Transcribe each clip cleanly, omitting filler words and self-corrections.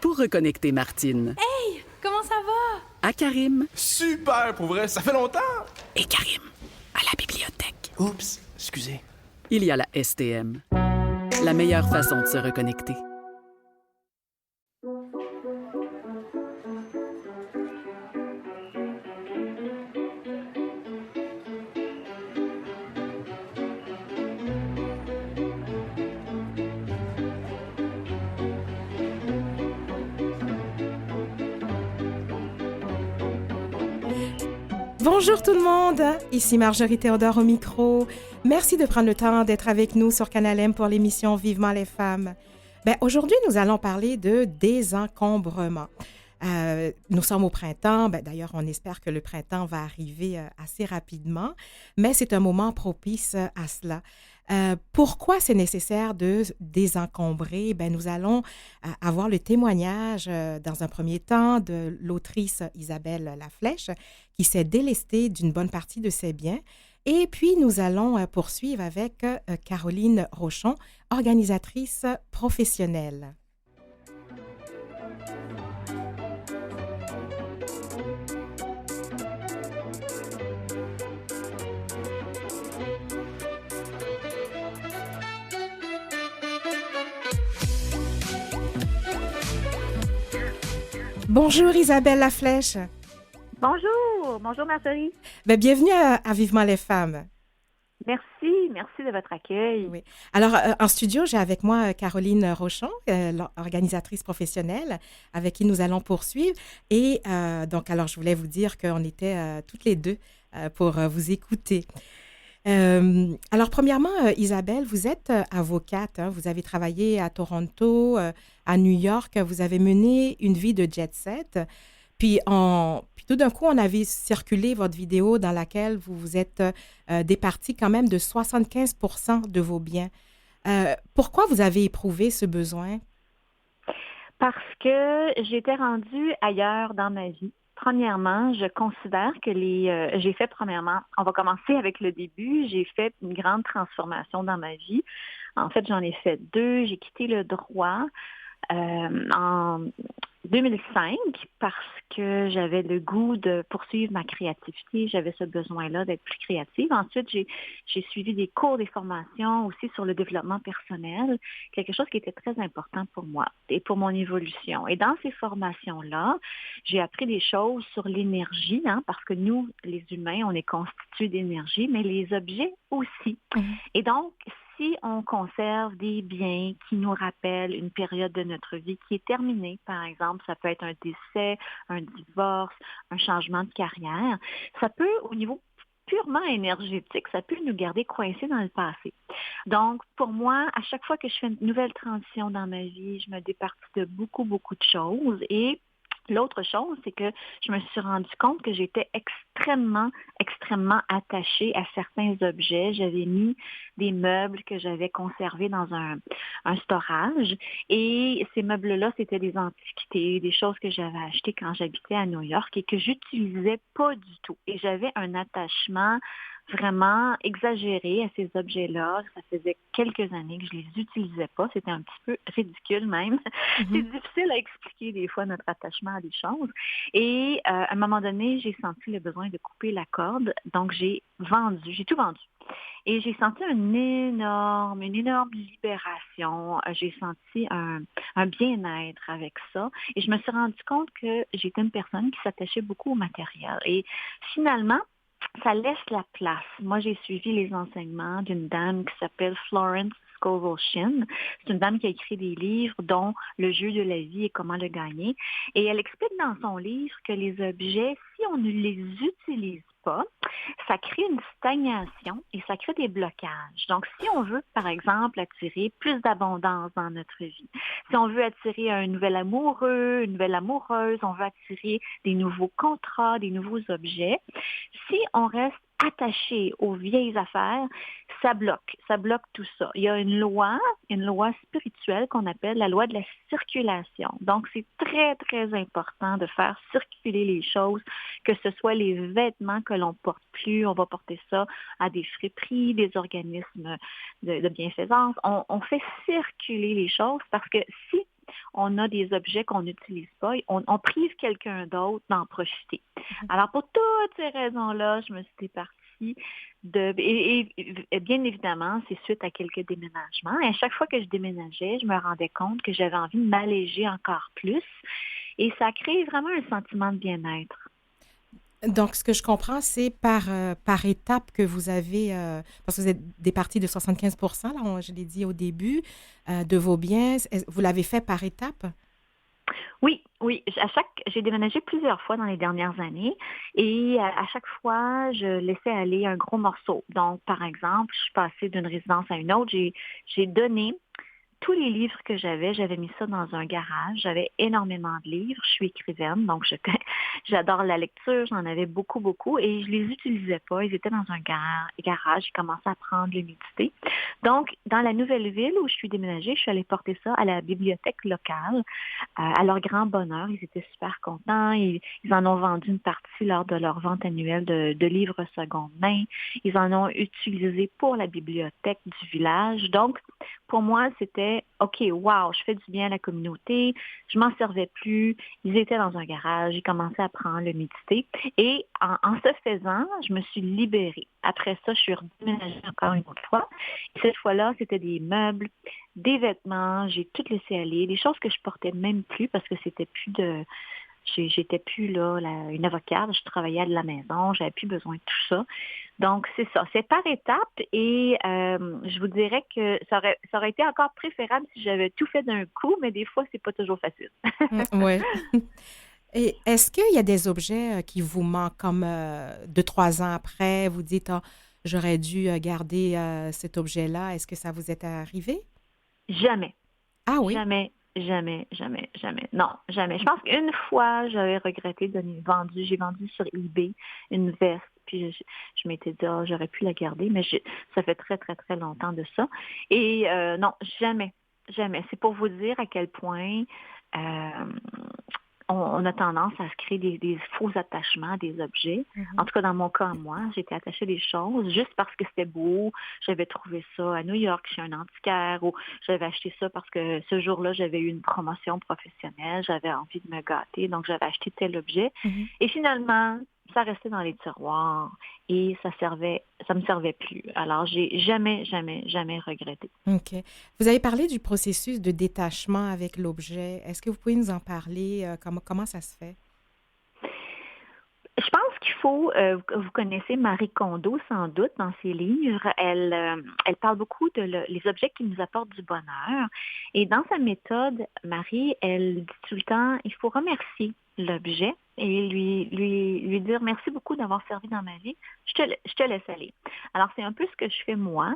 pour reconnecter Martine. Hey, comment ça va? À Karim. Super, pour vrai, ça fait longtemps! Et Karim, à la bibliothèque. Oups, excusez. Il y a la STM. La meilleure façon de se reconnecter. Bonjour tout le monde, ici Marjorie Théodore au micro. Merci de prendre le temps d'être avec nous sur Canal M pour l'émission Vivement les femmes. Aujourd'hui, nous allons parler de désencombrement. Nous sommes au printemps, d'ailleurs on espère que le printemps va arriver assez rapidement, mais c'est un moment propice à cela. Pourquoi c'est nécessaire de désencombrer? Nous allons avoir le témoignage dans un premier temps de l'autrice Isabelle Laflèche qui s'est délestée d'une bonne partie de ses biens. Et puis, nous allons poursuivre avec Caroline Rochon, organisatrice professionnelle. Bonjour Isabelle Laflèche. Bonjour Marjorie. Bienvenue à Vivement les femmes. Merci de votre accueil. Oui. Alors, en studio, j'ai avec moi Caroline Rochon, organisatrice professionnelle, avec qui nous allons poursuivre. Et alors, je voulais vous dire qu'on était toutes les deux pour vous écouter. Alors, premièrement, Isabelle, vous êtes avocate. Vous avez travaillé à Toronto, à New York. Vous avez mené une vie de jet-set. Puis tout d'un coup, on a vu circuler votre vidéo dans laquelle vous vous êtes départie quand même de 75% de vos biens. Pourquoi vous avez éprouvé ce besoin? Parce que j'étais rendue ailleurs dans ma vie. Premièrement, je considère que on va commencer avec le début, j'ai fait une grande transformation dans ma vie. En fait, j'en ai fait deux. J'ai quitté le droit en 2005 parce que j'avais le goût de poursuivre ma créativité. J'avais ce besoin-là d'être plus créative. Ensuite, j'ai suivi des cours, des formations aussi sur le développement personnel, quelque chose qui était très important pour moi et pour mon évolution. Et dans ces formations-là, j'ai appris des choses sur l'énergie, parce que nous, les humains, on est constitués d'énergie, mais les objets aussi. Et donc, si on conserve des biens qui nous rappellent une période de notre vie qui est terminée, par exemple, ça peut être un décès, un divorce, un changement de carrière, ça peut, au niveau purement énergétique, ça peut nous garder coincés dans le passé. Donc, pour moi, à chaque fois que je fais une nouvelle transition dans ma vie, je me départis de beaucoup, beaucoup de choses. Et l'autre chose, c'est que je me suis rendu compte que j'étais extrêmement attachée à certains objets. J'avais mis des meubles que j'avais conservés dans un storage. Et ces meubles-là, c'était des antiquités, des choses que j'avais achetées quand j'habitais à New York et que j'utilisais pas du tout. Et j'avais un attachement vraiment exagéré à ces objets-là. Ça faisait quelques années que je les utilisais pas. C'était un petit peu ridicule même. C'est difficile à expliquer des fois notre attachement à des choses. Et à un moment donné, j'ai senti le besoin de couper la corde. Donc, j'ai tout vendu. Et j'ai senti une énorme libération. J'ai senti un bien-être avec ça. Et je me suis rendu compte que j'étais une personne qui s'attachait beaucoup au matériel. Et finalement, ça laisse la place. Moi, j'ai suivi les enseignements d'une dame qui s'appelle Florence Scovel-Shinn. C'est une dame qui a écrit des livres, dont Le jeu de la vie et comment le gagner. Et elle explique dans son livre que les objets, si on ne les utilise pas, ça crée une stagnation et ça crée des blocages. Donc, si on veut, par exemple, attirer plus d'abondance dans notre vie, si on veut attirer un nouvel amoureux, une nouvelle amoureuse, on veut attirer des nouveaux contrats, des nouveaux objets, si on reste attaché aux vieilles affaires, ça bloque tout ça. Il y a une loi spirituelle qu'on appelle la loi de la circulation. Donc, c'est très, très important de faire circuler les choses, que ce soit les vêtements que l'on porte plus, on va porter ça à des friperies, des organismes de bienfaisance. On fait circuler les choses parce que si on a des objets qu'on n'utilise pas, on prive quelqu'un d'autre d'en profiter. Alors, pour toutes ces raisons-là, je me suis départie et bien évidemment, c'est suite à quelques déménagements. Et à chaque fois que je déménageais, je me rendais compte que j'avais envie de m'alléger encore plus. Et ça a créé vraiment un sentiment de bien-être. Donc, ce que je comprends, c'est par étape que vous avez, parce que vous êtes départi de 75 là, je l'ai dit au début, de vos biens. Vous l'avez fait par étape? Oui. J'ai déménagé plusieurs fois dans les dernières années et à chaque fois, je laissais aller un gros morceau. Donc, par exemple, je suis passée d'une résidence à une autre. J'ai donné tous les livres que j'avais mis ça dans un garage. J'avais énormément de livres. Je suis écrivaine, donc j'adore la lecture. J'en avais beaucoup, beaucoup. Et je les utilisais pas. Ils étaient dans un garage. J'ai commencé à prendre l'humidité. Donc, dans la nouvelle ville où je suis déménagée, je suis allée porter ça à la bibliothèque locale. À leur grand bonheur, ils étaient super contents. Ils en ont vendu une partie lors de leur vente annuelle de livres seconde main. Ils en ont utilisé pour la bibliothèque du village. Donc, pour moi, c'était OK, wow, je fais du bien à la communauté, je m'en servais plus, ils étaient dans un garage, ils commençaient à prendre l'humidité. Et en ce faisant, je me suis libérée. Après ça, je suis redéménagée encore une autre fois. Et cette fois-là, c'était des meubles, des vêtements, j'ai tout laissé aller, des choses que je portais même plus parce que c'était plus de... J'étais plus là, une avocate, je travaillais de la maison, j'avais plus besoin de tout ça. Donc, c'est ça. C'est par étapes et je vous dirais que ça aurait été encore préférable si j'avais tout fait d'un coup, mais des fois, c'est pas toujours facile. Oui. Et est-ce qu'il y a des objets qui vous manquent comme 2-3 ans après, vous dites, ah, j'aurais dû garder cet objet-là. Est-ce que ça vous est arrivé? Jamais. Ah oui? Jamais. Non, jamais. Je pense qu'une fois, j'avais regretté j'ai vendu sur eBay une veste, puis je m'étais dit, ah, j'aurais pu la garder, mais ça fait très, très, très longtemps de ça. Et non, jamais. C'est pour vous dire à quel point on a tendance à se créer des faux attachements à des objets. En tout cas, dans mon cas, moi, j'étais attachée à des choses juste parce que c'était beau. J'avais trouvé ça à New York chez un antiquaire ou j'avais acheté ça parce que ce jour-là, j'avais eu une promotion professionnelle. J'avais envie de me gâter, donc j'avais acheté tel objet. Et finalement, ça restait dans les tiroirs et ça me servait plus. Alors, j'ai jamais regretté. OK. Vous avez parlé du processus de détachement avec l'objet. Est-ce que vous pouvez nous en parler? Comment ça se fait? Je pense qu'il faut, vous connaissez Marie Kondo sans doute dans ses livres, elle parle beaucoup les objets qui nous apportent du bonheur. Et dans sa méthode, Marie, elle dit tout le temps, il faut remercier l'objet et lui dire merci beaucoup d'avoir servi dans ma vie, je te laisse aller. Alors c'est un peu ce que je fais moi.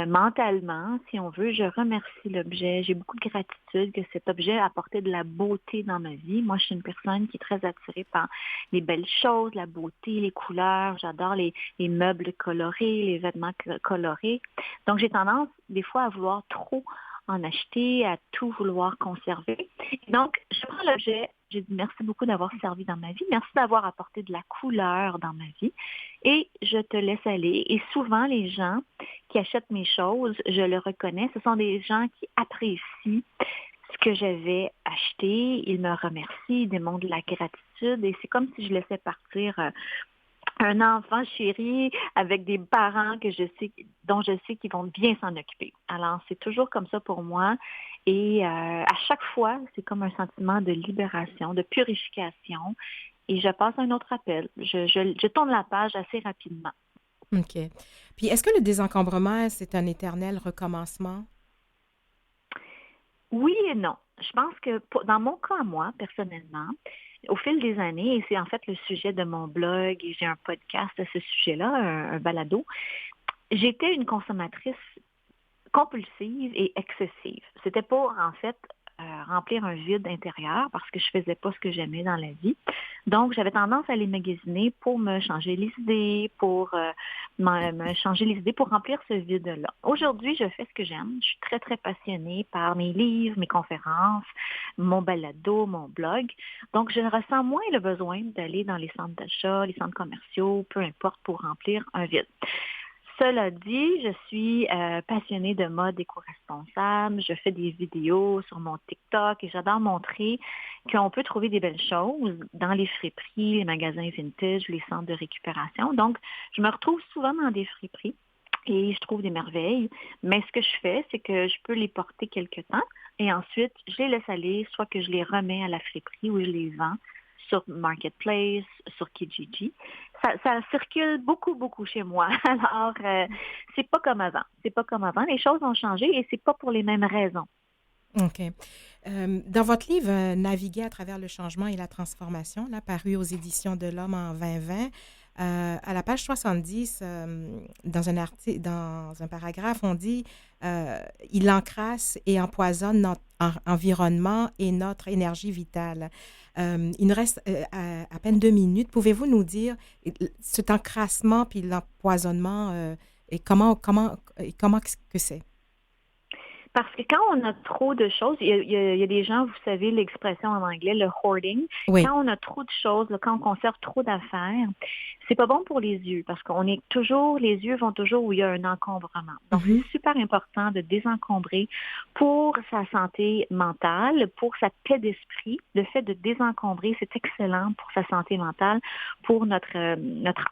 Mentalement, si on veut, je remercie l'objet. J'ai beaucoup de gratitude que cet objet apportait de la beauté dans ma vie. Moi, je suis une personne qui est très attirée par les belles choses, la beauté, les couleurs. J'adore les meubles colorés, les vêtements colorés. Donc, j'ai tendance, des fois, à vouloir trop en acheter, à tout vouloir conserver. Donc, je prends l'objet, j'ai dit merci beaucoup d'avoir servi dans ma vie, merci d'avoir apporté de la couleur dans ma vie et je te laisse aller. Et souvent, les gens qui achètent mes choses, je le reconnais, ce sont des gens qui apprécient ce que j'avais acheté, ils me remercient, ils démontrent de la gratitude et c'est comme si je laissais partir un enfant chéri avec des parents dont je sais qu'ils vont bien s'en occuper. Alors, c'est toujours comme ça pour moi. Et à chaque fois, c'est comme un sentiment de libération, de purification. Et je passe à un autre appel. Je tourne la page assez rapidement. OK. Puis, est-ce que le désencombrement, c'est un éternel recommencement? Oui et non. Je pense que dans mon cas, moi, personnellement, au fil des années, et c'est en fait le sujet de mon blog, et j'ai un podcast à ce sujet-là, un balado, j'étais une consommatrice compulsive et excessive. C'était pour, en fait, remplir un vide intérieur parce que je faisais pas ce que j'aimais dans la vie. Donc, j'avais tendance à aller magasiner pour me changer les idées, pour me changer les idées, pour remplir ce vide-là. Aujourd'hui, je fais ce que j'aime. Je suis très, très passionnée par mes livres, mes conférences, mon balado, mon blog. Donc, je ressens moins le besoin d'aller dans les centres d'achat, les centres commerciaux, peu importe, pour remplir un vide. Cela dit, je suis passionnée de mode éco-responsable. Je fais des vidéos sur mon TikTok et j'adore montrer qu'on peut trouver des belles choses dans les friperies, les magasins vintage, les centres de récupération. Donc, je me retrouve souvent dans des friperies et je trouve des merveilles. Mais ce que je fais, c'est que je peux les porter quelque temps et ensuite, je les laisse aller, soit que je les remets à la friperie ou je les vends sur Marketplace, sur Kijiji. Ça circule beaucoup, beaucoup chez moi. Alors, c'est pas comme avant. C'est pas comme avant. Les choses ont changé et c'est pas pour les mêmes raisons. OK. Dans votre livre, Naviguer à travers le changement et la transformation, là, paru aux éditions de l'Homme en 2020, à la page 70, dans un paragraphe, on dit il encrasse et empoisonne notre environnement et notre énergie vitale. Il nous reste à peine 2 minutes. Pouvez-vous nous dire cet encrassement puis l'empoisonnement et comment que c'est? Parce que quand on a trop de choses, il y a des gens, vous savez, l'expression en anglais, le hoarding. Oui. Quand on a trop de choses, là, quand on conserve trop d'affaires, c'est pas bon pour les yeux parce les yeux vont toujours où il y a un encombrement. Donc, c'est super important de désencombrer pour sa santé mentale, pour sa paix d'esprit. Le fait de désencombrer, c'est excellent pour sa santé mentale, pour notre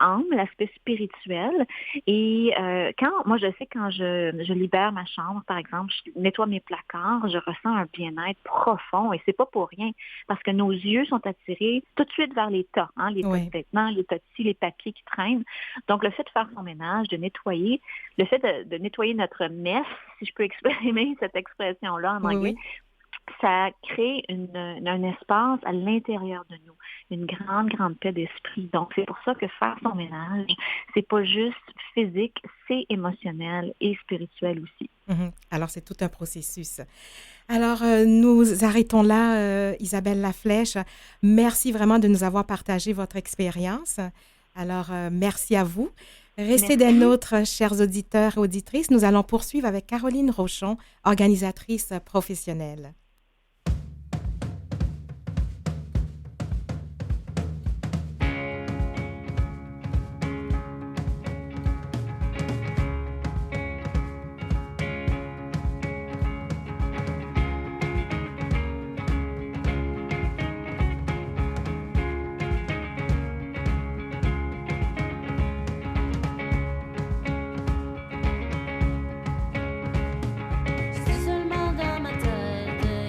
âme, l'aspect spirituel. Et moi, je sais quand je libère ma chambre, par exemple, je nettoie mes placards, je ressens un bien-être profond et c'est pas pour rien parce que nos yeux sont attirés tout de suite vers les tas, les tas de vêtements, les tas de les papiers qui traînent. Donc, le fait de faire son ménage, de nettoyer, le fait de nettoyer notre messe, si je peux exprimer cette expression-là en anglais, ça crée un espace à l'intérieur de nous, une grande, grande paix d'esprit. Donc, c'est pour ça que faire son ménage, c'est pas juste physique, c'est émotionnel et spirituel aussi. Alors, c'est tout un processus. Alors, nous arrêtons là, Isabelle Laflèche. Merci vraiment de nous avoir partagé votre expérience. Alors, merci à vous. Restez des nôtres, chers auditeurs et auditrices. Nous allons poursuivre avec Caroline Rochon, organisatrice professionnelle. C'est seulement dans ma tête.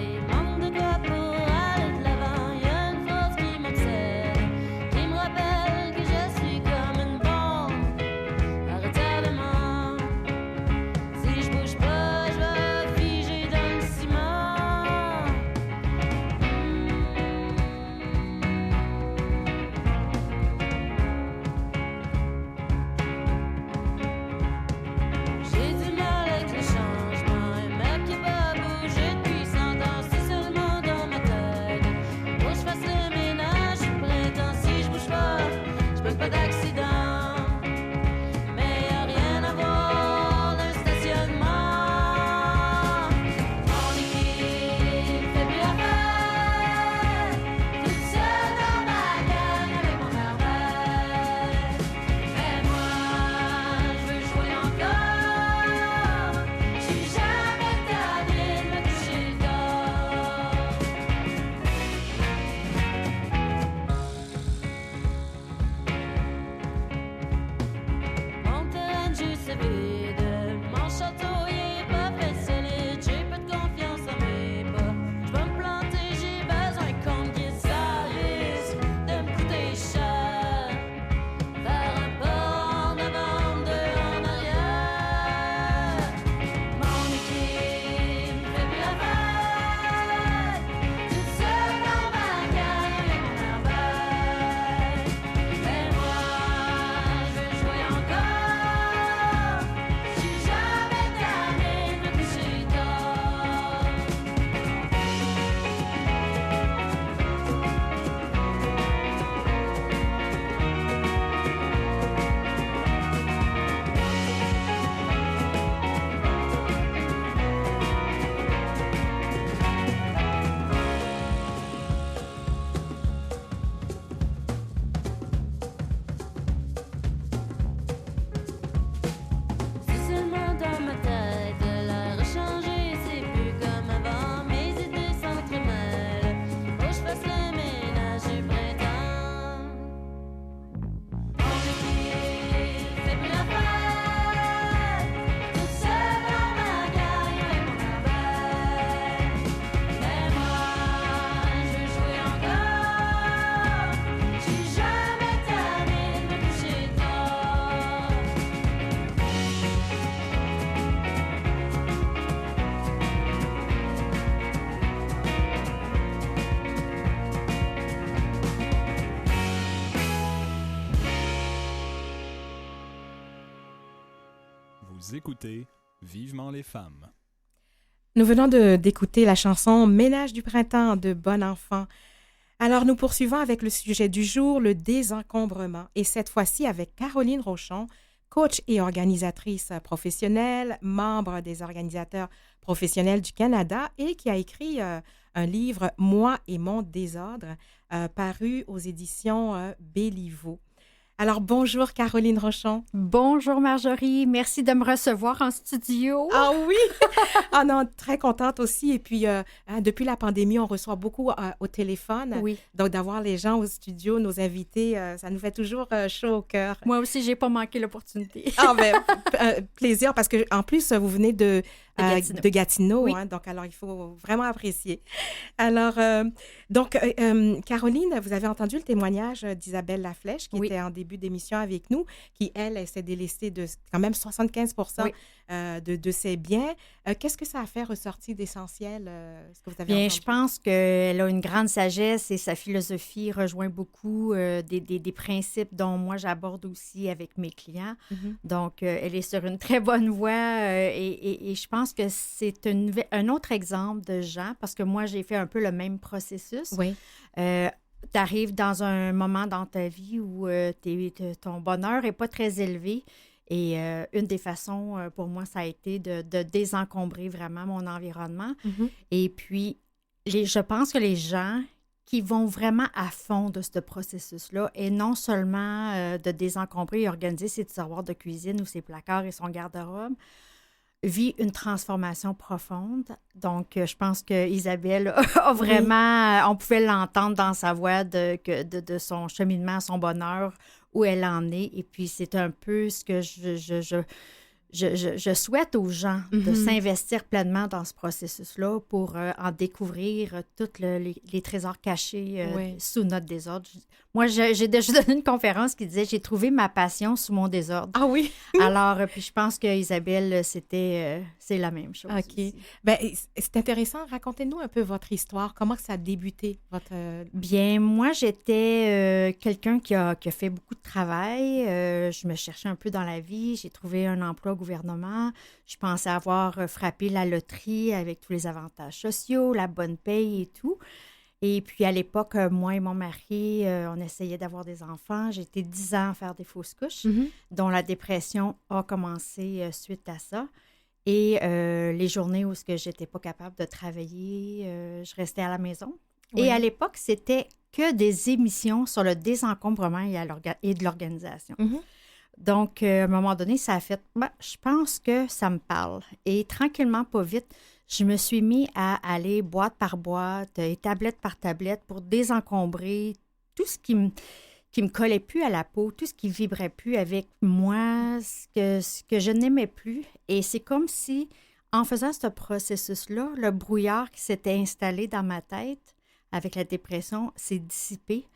Vous écoutez Vivement les femmes. Nous venons d'écouter la chanson Ménage du printemps de Bon Enfant. Alors, nous poursuivons avec le sujet du jour, le désencombrement. Et cette fois-ci avec Caroline Rochon, coach et organisatrice professionnelle, membre des organisateurs professionnels du Canada et qui a écrit un livre, Moi et mon désordre, paru aux éditions Béliveau. Alors, bonjour Caroline Rochon. Bonjour Marjorie, merci de me recevoir en studio. Ah oui! Ah non, très contente aussi. Et puis, depuis la pandémie, on reçoit beaucoup au téléphone. Oui. Donc, d'avoir les gens au studio, nos invités, ça nous fait toujours chaud au cœur. Moi aussi, j'ai pas manqué l'opportunité. Ah ben, plaisir, parce qu'en plus, vous venez de Gatineau. Oui. Hein, donc, alors, il faut vraiment apprécier. Alors, Caroline, vous avez entendu le témoignage d'Isabelle Laflèche, qui était en début d'émission avec nous, qui, elle s'est délestée de quand même 75 de ses biens. Qu'est-ce que ça a fait ressortir d'essentiel, ce que vous avez entendu? Je pense qu'elle a une grande sagesse et sa philosophie rejoint beaucoup des principes dont moi j'aborde aussi avec mes clients. Mm-hmm. Donc, elle est sur une très bonne voie et je pense que c'est un autre exemple de gens, parce que moi, j'ai fait un peu le même processus. Oui. Tu arrives dans un moment dans ta vie où ton bonheur n'est pas très élevé. Et une des façons, pour moi, ça a été de désencombrer vraiment mon environnement. Mm-hmm. Et puis, je pense que les gens qui vont vraiment à fond de ce processus-là, et non seulement de désencombrer et organiser ses tiroirs de cuisine ou ses placards et son garde-robe, vit une transformation profonde. Donc, je pense qu'Isabelle a vraiment... On pouvait l'entendre dans sa voix de son cheminement à son bonheur, où elle en est. Et puis, c'est un peu ce que je souhaite aux gens, de s'investir pleinement dans ce processus-là pour en découvrir tous les trésors cachés sous notre désordre. Moi, j'ai déjà donné une conférence qui disait « J'ai trouvé ma passion sous mon désordre ». Ah oui? Alors, puis je pense qu'Isabelle, c'est la même chose. OK. Aussi. Bien, c'est intéressant. Racontez-nous un peu votre histoire. Comment ça a débuté, votre... Bien, moi, j'étais quelqu'un qui a fait beaucoup de travail. Je me cherchais un peu dans la vie. J'ai trouvé un emploi au gouvernement. Je pensais avoir frappé la loterie avec tous les avantages sociaux, la bonne paye et tout. Et puis, à l'époque, moi et mon mari, on essayait d'avoir des enfants. J'ai été 10 ans à faire des fausses couches, dont la dépression a commencé suite à ça. Et les journées où je n'étais pas capable de travailler, je restais à la maison. Oui. Et à l'époque, c'était que des émissions sur le désencombrement et de l'organisation. Mm-hmm. Donc, à un moment donné, ça a fait, je pense que ça me parle. Et tranquillement, pas vite, je me suis mis à aller boîte par boîte et tablette par tablette pour désencombrer tout ce qui me collait plus à la peau, tout ce qui vibrait plus avec moi, ce que je n'aimais plus. Et c'est comme si, en faisant ce processus-là, le brouillard qui s'était installé dans ma tête avec la dépression s'est dissipé.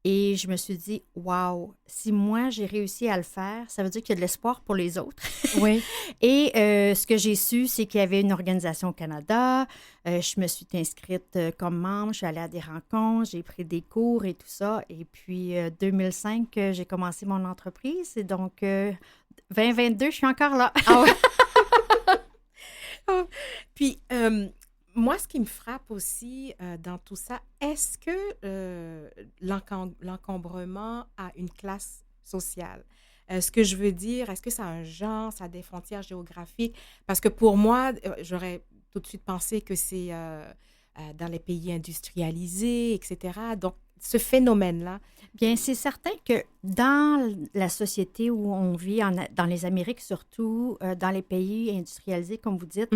Et je me suis dit, wow, si moi, j'ai réussi à le faire, ça veut dire qu'il y a de l'espoir pour les autres. Oui. Et ce que j'ai su, c'est qu'il y avait une organisation au Canada. Je me suis inscrite comme membre, je suis allée à des rencontres, j'ai pris des cours et tout ça. Et puis, 2005, j'ai commencé mon entreprise. Et donc, 2022, je suis encore là. Ah ouais. Puis... moi, ce qui me frappe aussi dans tout ça, est-ce que l'encombrement a une classe sociale? Ce que je veux dire, est-ce que ça a un genre, ça a des frontières géographiques? Parce que pour moi, j'aurais tout de suite pensé que c'est dans les pays industrialisés, etc. Donc, ce phénomène-là. Bien, c'est certain que dans la société où on vit, dans les Amériques surtout, dans les pays industrialisés, comme vous dites,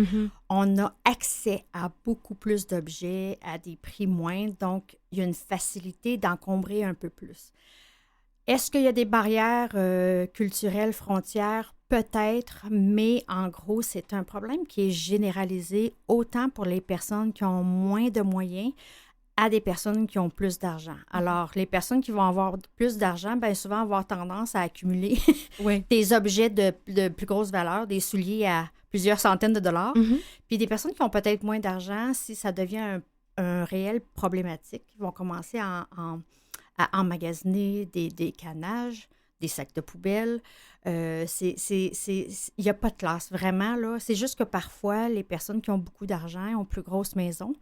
on a accès à beaucoup plus d'objets à des prix moindres. Donc, il y a une facilité d'encombrer un peu plus. Est-ce qu'il y a des barrières culturelles, frontières? Peut-être, mais en gros, c'est un problème qui est généralisé autant pour les personnes qui ont moins de moyens à des personnes qui ont plus d'argent. Alors, les personnes qui vont avoir plus d'argent, bien souvent avoir tendance à accumuler des objets de plus grosse valeur, des souliers à plusieurs centaines de dollars. Puis des personnes qui ont peut-être moins d'argent, si ça devient un réel problématique, vont commencer à emmagasiner des canages des sacs de poubelle. Il n'y a pas de classe, vraiment, là. C'est juste que parfois, les personnes qui ont beaucoup d'argent ont plus grosses maisons.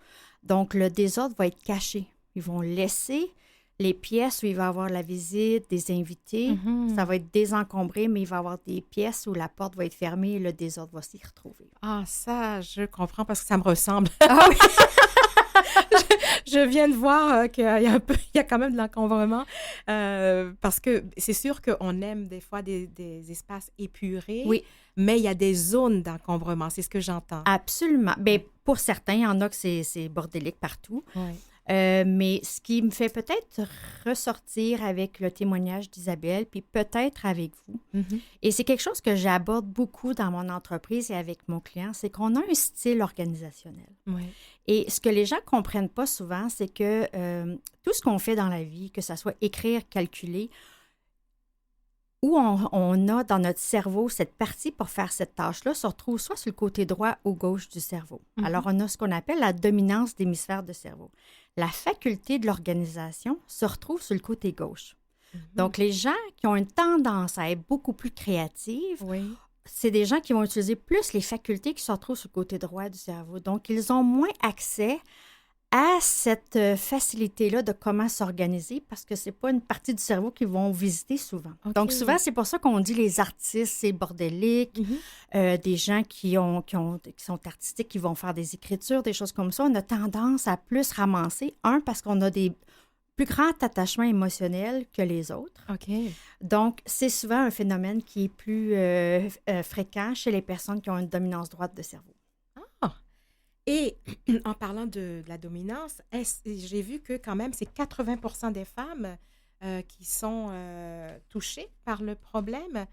Donc, le désordre va être caché. Ils vont laisser les pièces où il va y avoir la visite, des invités. Ça va être désencombré, mais il va y avoir des pièces où la porte va être fermée et le désordre va s'y retrouver. Ah, ça, je comprends parce que ça me ressemble. Ah oui! Je viens de voir qu'il y a il y a quand même de l'encombrement parce que c'est sûr qu'on aime des fois des espaces épurés, Oui. mais il y a des zones d'encombrement, c'est ce que j'entends. Absolument. Bien, pour certains, il y en a que c'est bordélique partout. Oui. Mais ce qui me fait peut-être ressortir avec le témoignage d'Isabelle, puis peut-être avec vous, et c'est quelque chose que j'aborde beaucoup dans mon entreprise et avec mon client, c'est qu'on a un style organisationnel. Oui. Et ce que les gens ne comprennent pas souvent, c'est que tout ce qu'on fait dans la vie, que ce soit écrire, calculer, où on a dans notre cerveau cette partie pour faire cette tâche-là, se retrouve soit sur le côté droit ou gauche du cerveau. Alors, on a ce qu'on appelle la dominance d'hémisphère de cerveau. La faculté de l'organisation se retrouve sur le côté gauche. Donc, les gens qui ont une tendance à être beaucoup plus créatifs, Oui. c'est des gens qui vont utiliser plus les facultés qui se retrouvent sur le côté droit du cerveau. Donc, ils ont moins accès à cette facilité-là de comment s'organiser parce que ce n'est pas une partie du cerveau qu'ils vont visiter souvent. OK. Donc, souvent, c'est pour ça qu'on dit les artistes, c'est bordélique. Des gens qui sont artistiques, qui vont faire des écritures, des choses comme ça. On a tendance à plus ramasser. Parce qu'on a des plus grands attachements émotionnels que les autres. OK. Donc, c'est souvent un phénomène qui est plus fréquent chez les personnes qui ont une dominance droite de cerveau. Et en parlant de la dominance, j'ai vu que quand même, c'est 80% des femmes qui sont touchées par le problème.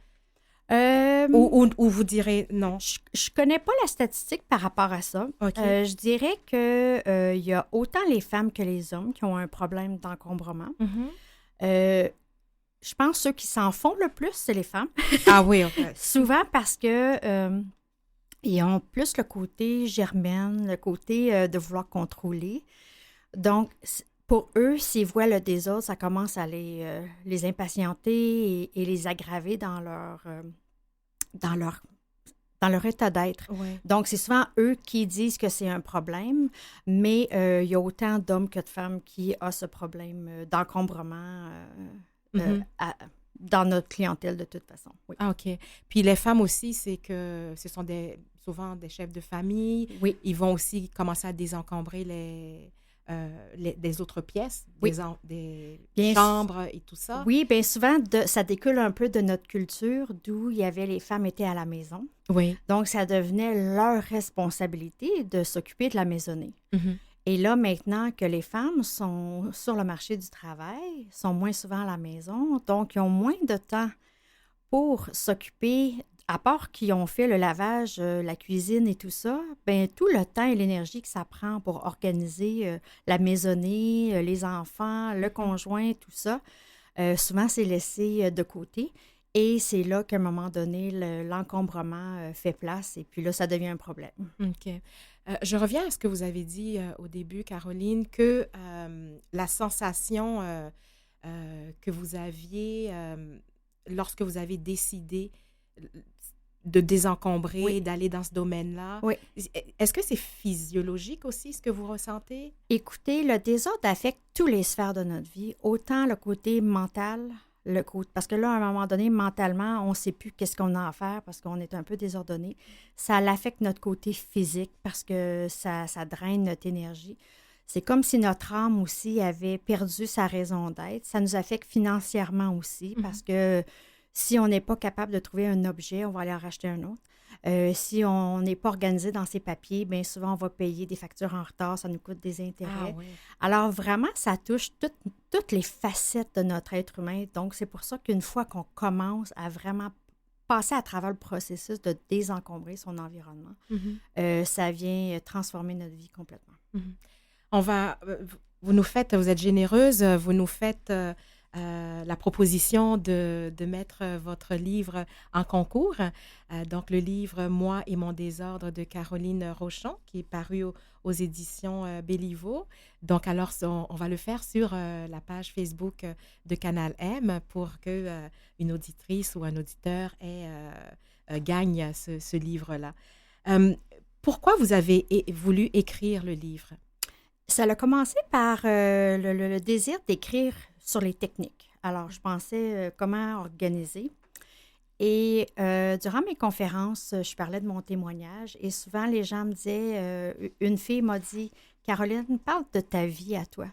Ou vous direz non? Je ne connais pas la statistique par rapport à ça. OK. Je dirais qu'il y a autant les femmes que les hommes qui ont un problème d'encombrement. Je pense que ceux qui s'en font le plus, c'est les femmes. Ah oui, OK. Souvent parce que ils ont plus le côté germaine, le côté de vouloir contrôler. Donc, pour eux, s'ils voient le désordre, ça commence à les impatienter et les aggraver dans leur état d'être. Ouais. Donc, c'est souvent eux qui disent que c'est un problème, mais il y a autant d'hommes que de femmes qui ont ce problème d'encombrement dans notre clientèle de toute façon. Oui. Ah, OK. Puis les femmes aussi, c'est que ce sont souvent des chefs de famille. Oui. Ils vont aussi commencer à désencombrer des autres pièces, Oui. des chambres et tout ça. Oui, bien souvent, ça découle un peu de notre culture, d'où il y avait les femmes étaient à la maison. Oui. Donc, ça devenait leur responsabilité de s'occuper de la maisonnée. Et là, maintenant que les femmes sont sur le marché du travail, sont moins souvent à la maison, donc ils ont moins de temps pour s'occuper, à part qu'ils ont fait le lavage, la cuisine et tout ça, bien tout le temps et l'énergie que ça prend pour organiser la maisonnée, les enfants, le conjoint, tout ça, souvent c'est laissé de côté. Et c'est là qu'à un moment donné, l'encombrement fait place et puis là, ça devient un problème. OK. Je reviens à ce que vous avez dit au début, Caroline, que la sensation que vous aviez lorsque vous avez décidé de désencombrer, Oui. d'aller dans ce domaine-là, Oui. Est-ce que c'est physiologique aussi, ce que vous ressentez? Écoutez, le désordre affecte tous les sphères de notre vie, autant le côté mental, parce que là, à un moment donné, mentalement, on ne sait plus qu'est-ce qu'on a à faire parce qu'on est un peu désordonné. Ça affecte notre côté physique parce que ça draine notre énergie. C'est comme si notre âme aussi avait perdu sa raison d'être. Ça nous affecte financièrement aussi parce que si on n'est pas capable de trouver un objet, on va aller en racheter un autre. Si on n'est pas organisé dans ses papiers, bien souvent, on va payer des factures en retard, ça nous coûte des intérêts. Ah, oui. Alors, vraiment, ça touche toutes les facettes de notre être humain. Donc, c'est pour ça qu'une fois qu'on commence à vraiment passer à travers le processus de désencombrer son environnement, ça vient transformer notre vie complètement. Vous êtes généreuse, vous nous faites la proposition de mettre votre livre en concours. Donc, le livre « Moi et mon désordre » de Caroline Rochon, qui est paru aux éditions Béliveau. Donc, alors, on va le faire sur la page Facebook de Canal M pour qu'une auditrice ou un auditeur gagne ce livre-là. Pourquoi vous avez voulu écrire le livre? Ça a commencé par le désir d'écrire sur les techniques. Alors, je pensais comment organiser. Et durant mes conférences, je parlais de mon témoignage et souvent, les gens me disaient, une fille m'a dit, « Caroline, parle de ta vie à toi. »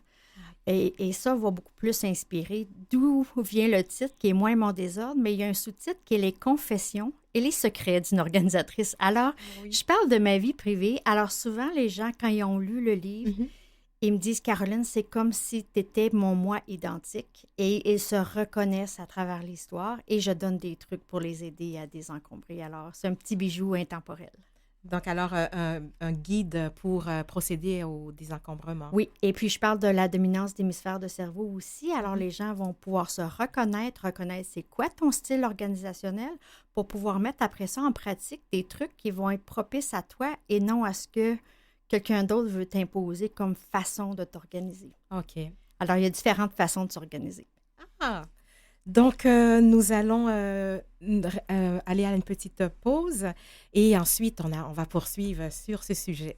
Et ça va beaucoup plus inspirer. D'où vient le titre, qui est « Moi et mon désordre », mais il y a un sous-titre qui est « Les confessions et les secrets d'une organisatrice ». Alors, je parle de ma vie privée. Alors, souvent, les gens, quand ils ont lu le livre, ils me disent, Caroline, c'est comme si tu étais mon moi identique. Et ils se reconnaissent à travers l'histoire et je donne des trucs pour les aider à désencombrer. Alors, c'est un petit bijou intemporel. Donc, alors, un guide pour procéder au désencombrement. Oui, et puis je parle de la dominance d'hémisphère de cerveau aussi. Alors, les gens vont pouvoir se reconnaître c'est quoi ton style organisationnel pour pouvoir mettre après ça en pratique des trucs qui vont être propices à toi et non à ce que quelqu'un d'autre veut t'imposer comme façon de t'organiser. OK. Alors, il y a différentes façons de s'organiser. Ah! Donc, nous allons aller à une petite pause et ensuite, on va poursuivre sur ce sujet.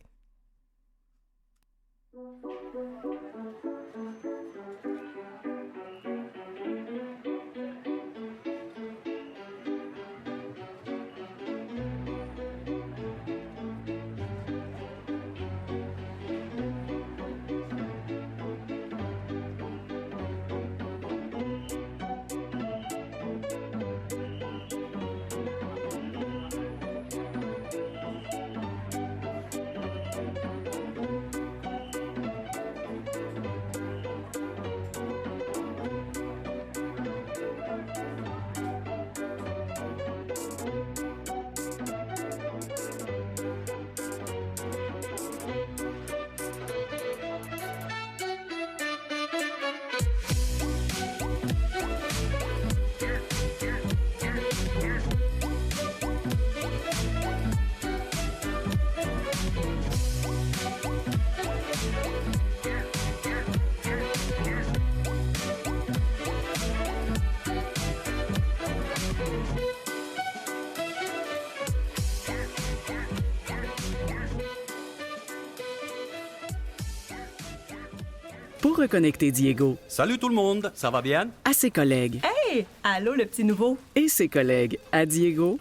Pour reconnecter Diego Salut tout le monde, ça va bien? à ses collègues Hey! Allô, le petit nouveau? et ses collègues à Diego,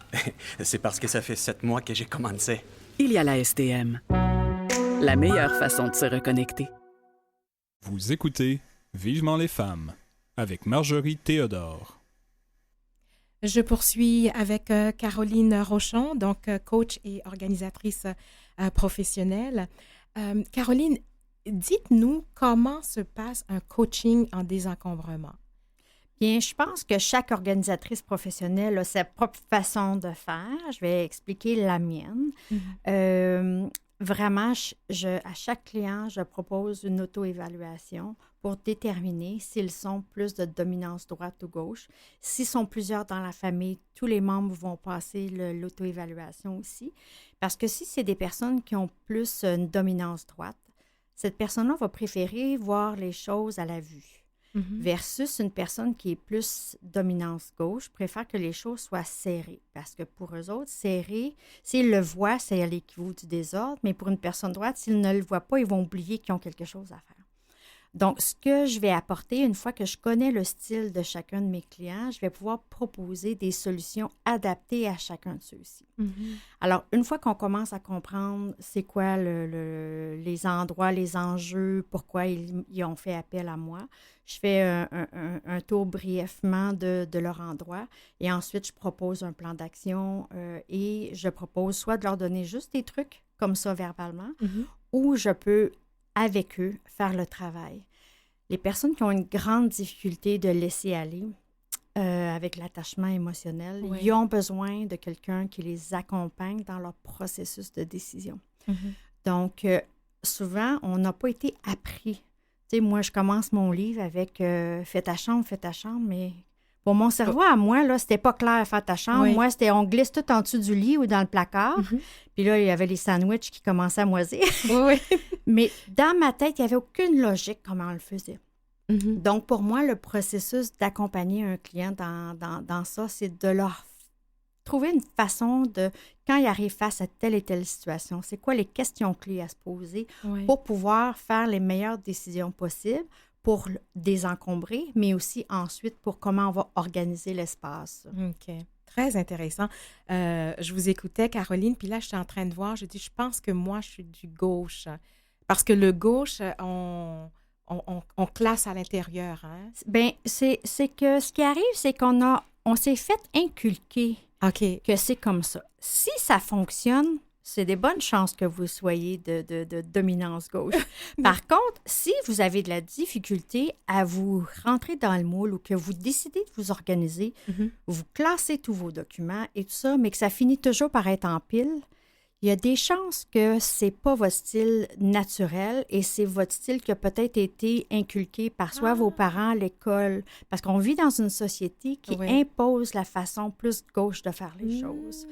C'est parce que ça fait 7 mois que j'ai commencé. il y a la STM. La meilleure façon de se reconnecter. Vous écoutez Vivement les femmes avec Marjorie Théodore. Je poursuis avec Caroline Rochon, donc coach et organisatrice professionnelle. Caroline, dites-nous comment se passe un coaching en désencombrement. Bien, je pense que chaque organisatrice professionnelle a sa propre façon de faire. Je vais expliquer la mienne. Vraiment, à chaque client, je propose une auto-évaluation pour déterminer s'ils sont plus de dominance droite ou gauche. S'ils sont plusieurs dans la famille, tous les membres vont passer l'auto-évaluation aussi. Parce que si c'est des personnes qui ont plus une dominance droite, cette personne-là va préférer voir les choses à la vue. Versus une personne qui est plus dominance gauche préfère que les choses soient serrées. Parce que pour eux autres, serré, s'ils le voient, c'est à l'équivalent du désordre. Mais pour une personne droite, s'ils ne le voient pas, ils vont oublier qu'ils ont quelque chose à faire. Donc, ce que je vais apporter, une fois que je connais le style de chacun de mes clients, je vais pouvoir proposer des solutions adaptées à chacun de ceux-ci. Alors, une fois qu'on commence à comprendre c'est quoi les endroits, les enjeux, pourquoi ils ont fait appel à moi, je fais un tour brièvement de leur endroit et ensuite, je propose un plan d'action et je propose soit de leur donner juste des trucs comme ça verbalement ou je peux avec eux, faire le travail. Les personnes qui ont une grande difficulté de laisser aller avec l'attachement émotionnel, ils ont besoin de quelqu'un qui les accompagne dans leur processus de décision. Donc, souvent, on n'a pas été appris Tu sais, moi, je commence mon livre avec fais ta chambre, mais pour mon cerveau, à moi, là, c'était pas clair, faire ta chambre. Oui. Moi, c'était on glisse tout en dessous du lit ou dans le placard. Puis là, il y avait les sandwichs qui commençaient à moisir. Oui. Mais dans ma tête, il n'y avait aucune logique comment on le faisait. Mhm. Donc, pour moi, le processus d'accompagner un client dans ça, c'est de leur trouver une façon de, quand il arrive face à telle et telle situation, c'est quoi les questions clés à se poser Oui. pour pouvoir faire les meilleures décisions possibles pour désencombrer, mais aussi ensuite pour comment on va organiser l'espace. OK. Très intéressant. Je vous écoutais, Caroline, puis là, je suis en train de voir, je dis, je pense que moi, je suis du gauche. Parce que le gauche, on classe à l'intérieur. Hein? Bien, c'est que ce qui arrive, c'est on s'est fait inculquer OK. que c'est comme ça. Si ça fonctionne, c'est des bonnes chances que vous soyez de dominance gauche. Par contre, si vous avez de la difficulté à vous rentrer dans le moule ou que vous décidez de vous organiser, vous classez tous vos documents et tout ça, mais que ça finit toujours par être en pile, il y a des chances que c'est pas votre style naturel et c'est votre style qui a peut-être été inculqué par soit vos parents, l'école, parce qu'on vit dans une société qui impose la façon plus gauche de faire les choses.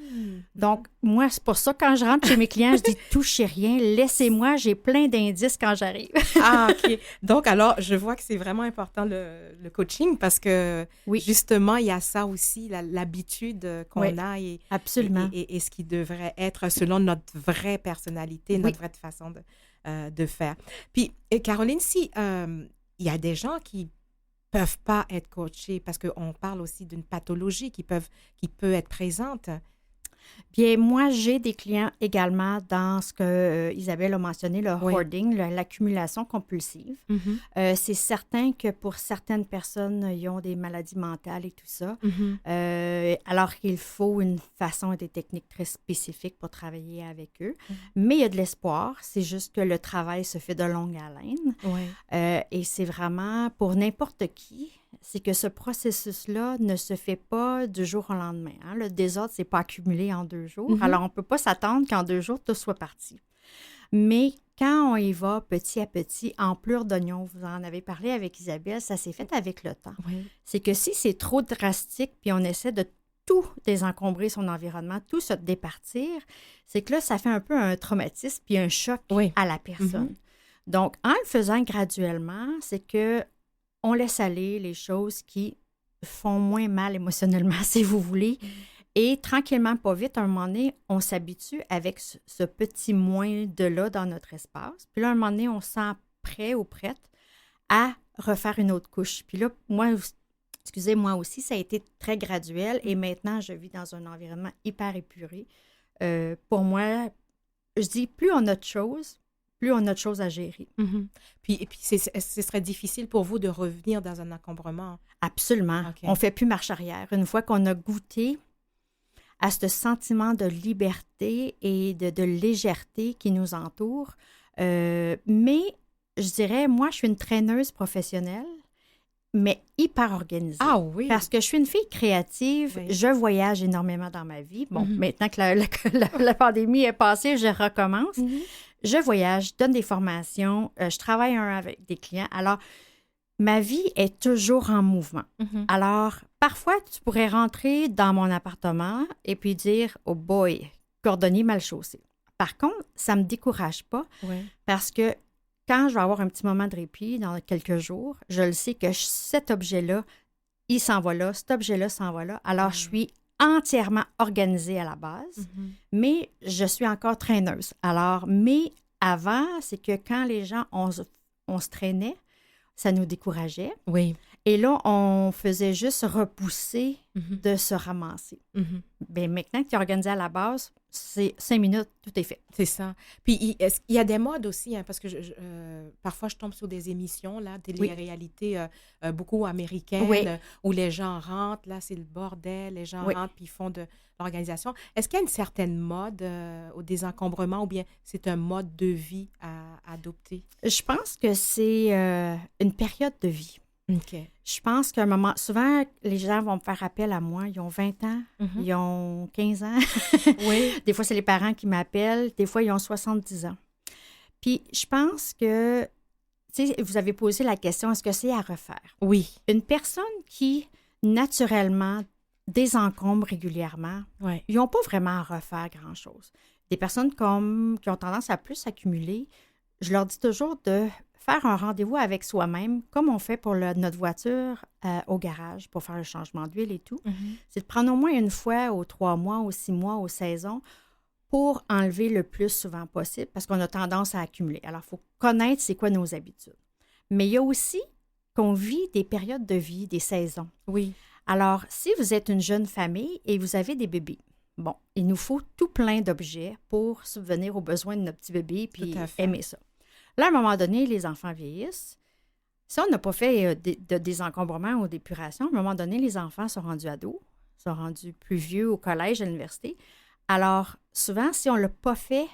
Donc, moi, c'est pour ça, quand je rentre chez mes clients, je dis « touchez rien, laissez-moi, j'ai plein d'indices quand j'arrive. » Ah, OK. Donc, alors, je vois que c'est vraiment important le coaching parce que, justement, il y a ça aussi, l'habitude qu'on a et, absolument. Et ce qui devrait être selon notre vraie personnalité, notre vraie façon de faire. Puis, Caroline, si il y a des gens qui peuvent pas être coachés parce qu'on parle aussi d'une pathologie qui peut être présente. Bien, moi, j'ai des clients également dans ce que Isabelle a mentionné, le hoarding, l'accumulation compulsive. C'est certain que pour certaines personnes, ils ont des maladies mentales et tout ça, alors qu'il faut une façon et des techniques très spécifiques pour travailler avec eux. Mais il y a de l'espoir, c'est juste que le travail se fait de longue haleine. Et c'est vraiment pour n'importe qui, c'est que ce processus-là ne se fait pas du jour au lendemain. Hein? Le désordre, c'est pas accumulé en 2 jours. Alors, on ne peut pas s'attendre qu'en 2 jours, tout soit parti. Mais quand on y va petit à petit, en pleurs d'oignons, vous en avez parlé avec Isabelle, ça s'est fait avec le temps. C'est que si c'est trop drastique, puis on essaie de tout désencombrer son environnement, tout se départir, c'est que là, ça fait un peu un traumatisme puis un choc à la personne. Donc, en le faisant graduellement, c'est que on laisse aller les choses qui font moins mal émotionnellement, si vous voulez. Et tranquillement, pas vite, à un moment donné, on s'habitue avec ce petit moins de là dans notre espace. Puis là, à un moment donné, on se sent prêt ou prête à refaire une autre couche. Puis là, moi aussi, ça a été très graduel. Et maintenant, je vis dans un environnement hyper épuré. Pour moi, je dis, plus on a de choses, plus on a de choses à gérer. Puis ce serait difficile pour vous de revenir dans un encombrement? Absolument. On ne fait plus marche arrière. Une fois qu'on a goûté à ce sentiment de liberté et de légèreté qui nous entoure. Mais je dirais, moi, je suis une traîneuse professionnelle, mais hyper organisée. Ah oui? Parce que je suis une fille créative, je voyage énormément dans ma vie. Bon, maintenant que la pandémie est passée, je recommence. Je voyage, je donne des formations, je travaille avec des clients. Alors, ma vie est toujours en mouvement. Alors, parfois, tu pourrais rentrer dans mon appartement et puis dire « Oh boy, cordonnier mal chaussé ». Par contre, ça ne me décourage pas parce que quand je vais avoir un petit moment de répit dans quelques jours, je le sais que cet objet-là, il s'en va là, cet objet-là s'en va là. Alors, je suis entièrement organisée à la base, mais je suis encore traîneuse. Alors, mais avant, c'est que quand les gens, on se traînait, ça nous décourageait. Et là, on faisait juste repousser de se ramasser. Bien, maintenant que tu es organisé à la base, c'est 5 minutes, tout est fait. C'est ça. Puis, il y a des modes aussi, hein, parce que parfois, je tombe sur des émissions, là, télé-réalités beaucoup américaines, où les gens rentrent, là, c'est le bordel, les gens rentrent, puis ils font de l'organisation. Est-ce qu'il y a une certaine mode au désencombrement ou bien c'est un mode de vie à adopter? Je pense que c'est une période de vie. Je pense qu'à un moment, souvent, les gens vont me faire appel à moi. Ils ont 20 ans, ils ont 15 ans. Des fois, c'est les parents qui m'appellent. Des fois, ils ont 70 ans. Puis, je pense que, tu tu sais, vous avez posé la question, est-ce que c'est à refaire? Oui. Une personne qui, naturellement, désencombre régulièrement, Ouais. ils n'ont pas vraiment à refaire grand-chose. Des personnes qui ont tendance à plus s'accumuler, je leur dis toujours de faire un rendez-vous avec soi-même, comme on fait pour notre voiture au garage, pour faire le changement d'huile et tout. C'est de prendre au moins une fois aux 3 mois, aux 6 mois, aux saisons, pour enlever le plus souvent possible, parce qu'on a tendance à accumuler. Alors, il faut connaître c'est quoi nos habitudes. Mais il y a aussi qu'on vit des périodes de vie, des saisons. Oui. Alors, si vous êtes une jeune famille et vous avez des bébés, bon, il nous faut tout plein d'objets pour subvenir aux besoins de nos petits bébés puis aimer ça. Là, à un moment donné, les enfants vieillissent. Si on n'a pas fait de désencombrement ou d'épuration, à un moment donné, les enfants sont rendus ados, sont rendus plus vieux au collège, à l'université. Alors, souvent, si on ne l'a pas fait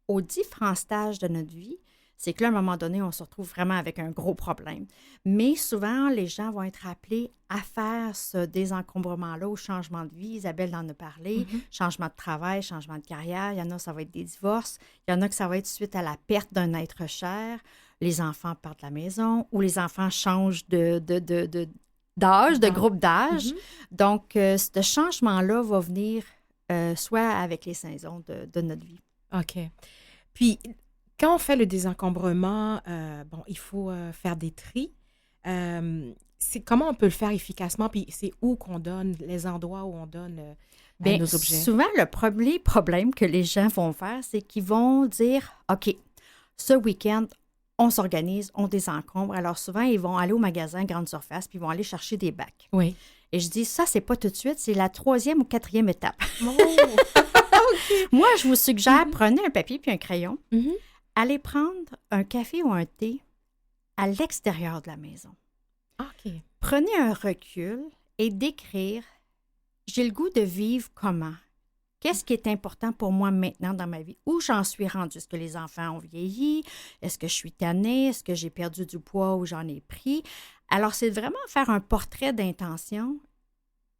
aux différents stages de notre vie, c'est que là, à un moment donné, on se retrouve vraiment avec un gros problème. Mais souvent, les gens vont être appelés à faire ce désencombrement-là au changement de vie. Isabelle en a parlé. Changement de travail, changement de carrière. Il y en a, ça va être des divorces. Il y en a que ça va être suite à la perte d'un être cher. Les enfants partent de la maison ou les enfants changent d'âge, de groupe d'âge. Donc, ce changement-là va venir soit avec les saisons de notre vie. OK. Puis, quand on fait le désencombrement, il faut faire des tris. Comment on peut le faire efficacement? Puis c'est où qu'on donne, les endroits où on donne nos objets? Souvent, le premier problème que les gens vont faire, c'est qu'ils vont dire, OK, ce week-end, on s'organise, on désencombre. Alors souvent, ils vont aller au magasin grande surface puis ils vont aller chercher des bacs. Oui. Et je dis, ça, c'est pas tout de suite, c'est la 3e ou 4e étape. Oh! Okay. Moi, je vous suggère, prenez un papier puis un crayon. Allez prendre un café ou un thé à l'extérieur de la maison. OK. Prenez un recul et d'écrire « J'ai le goût de vivre comment? Qu'est-ce qui est important pour moi maintenant dans ma vie? Où j'en suis rendue? Est-ce que les enfants ont vieilli? Est-ce que je suis tannée? Est-ce que j'ai perdu du poids ou j'en ai pris? » Alors, c'est vraiment faire un portrait d'intention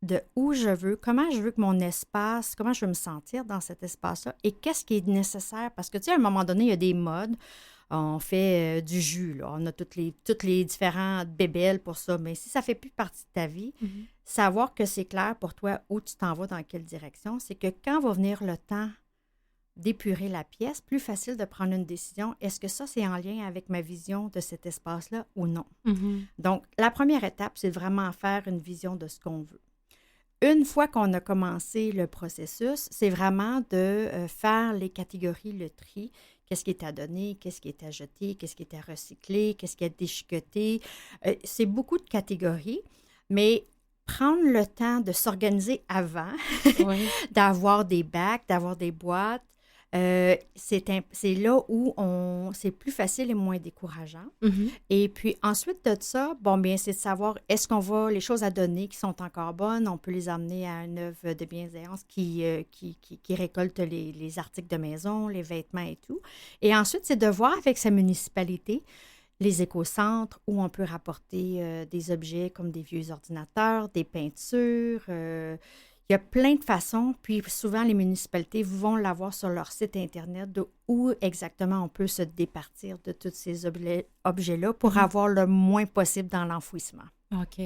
de où je veux, comment je veux que mon espace, comment je veux me sentir dans cet espace-là et qu'est-ce qui est nécessaire. Parce que, tu sais, à un moment donné, il y a des modes. On fait du jus, là. On a toutes les différentes bébelles pour ça. Mais si ça ne fait plus partie de ta vie, savoir que c'est clair pour toi où tu t'en vas, dans quelle direction, c'est que quand va venir le temps d'épurer la pièce, plus facile de prendre une décision. Est-ce que ça, c'est en lien avec ma vision de cet espace-là ou non? Donc, la première étape, c'est vraiment faire une vision de ce qu'on veut. Une fois qu'on a commencé le processus, c'est vraiment de faire les catégories, le tri. Qu'est-ce qui est à donner, qu'est-ce qui est à jeter, qu'est-ce qui est à recycler, qu'est-ce qui est à déchiqueter. C'est beaucoup de catégories, mais prendre le temps de s'organiser avant, d'avoir des bacs, d'avoir des boîtes, c'est là où c'est plus facile et moins décourageant. Et puis ensuite de ça, c'est de savoir est-ce qu'on va, les choses à donner qui sont encore bonnes, on peut les emmener à une œuvre de bienséance qui récolte les articles de maison, les vêtements et tout. Et ensuite, c'est de voir avec sa municipalité les éco-centres où on peut rapporter des objets comme des vieux ordinateurs, des peintures. Il y a plein de façons, puis souvent, les municipalités vont l'avoir sur leur site Internet de où exactement on peut se départir de tous ces objets-là pour avoir le moins possible dans l'enfouissement. OK.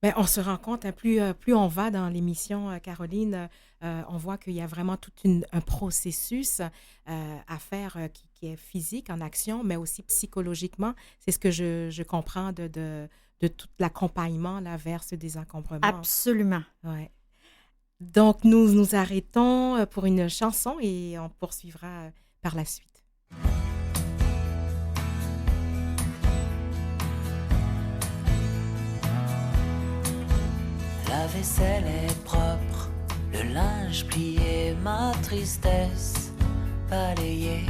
Bien, on se rend compte, plus on va dans l'émission, Caroline, on voit qu'il y a vraiment tout un processus à faire qui est physique, en action, mais aussi psychologiquement. C'est ce que je comprends de tout l'accompagnement là, vers ce désencombrement. Absolument. Ouais. Donc, nous nous arrêtons pour une chanson et on poursuivra par la suite. La vaisselle est propre, le linge plié, ma tristesse balayée.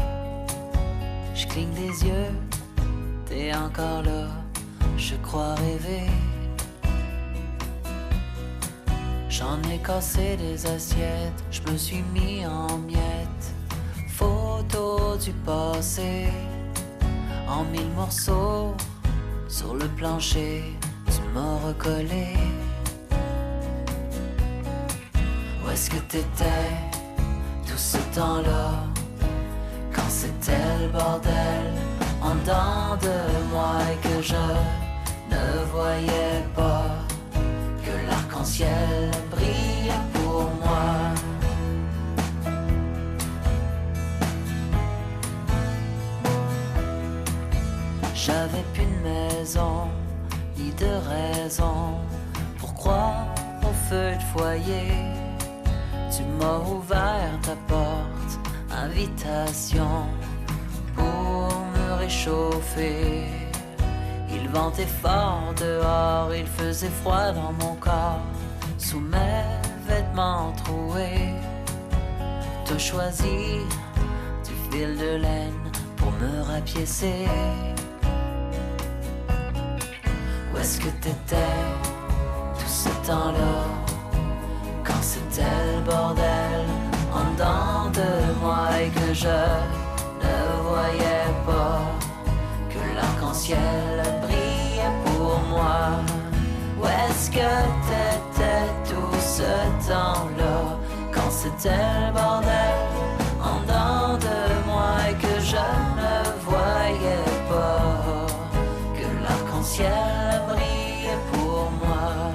Je cligne des yeux, t'es encore là, je crois rêver. J'en ai cassé des assiettes, je me suis mis en miettes. Photos du passé, en 1000 morceaux, sur le plancher, tu m'as recollé. Où est-ce que t'étais tout ce temps-là, quand c'était le bordel en dedans de moi et que je ne voyais pas que l'arc-en-ciel brille pour moi. J'avais plus de maison, ni de raison pour croire au feu de foyer. Tu m'as ouvert ta porte, invitation pour me réchauffer. Il ventait fort dehors, il faisait froid dans mon corps, sous mes vêtements troués. T'as choisi du fil de laine pour me rapiécer. Où est-ce que t'étais tout ce temps-là, quand c'était le bordel en dedans de moi et que je ne voyais pas que l'arc-en-ciel brillait pour moi? Où est-ce que t'étais tout ce temps-là, quand c'était le bordel en dedans de moi et que je ne voyais pas que l'arc-en-ciel brillait pour moi?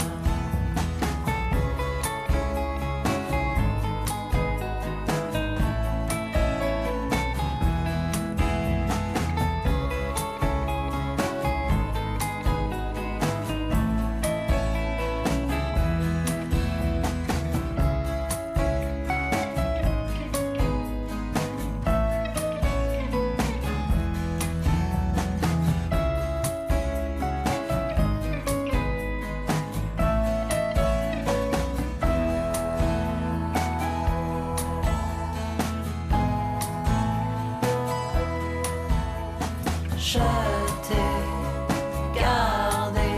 Je t'ai gardé,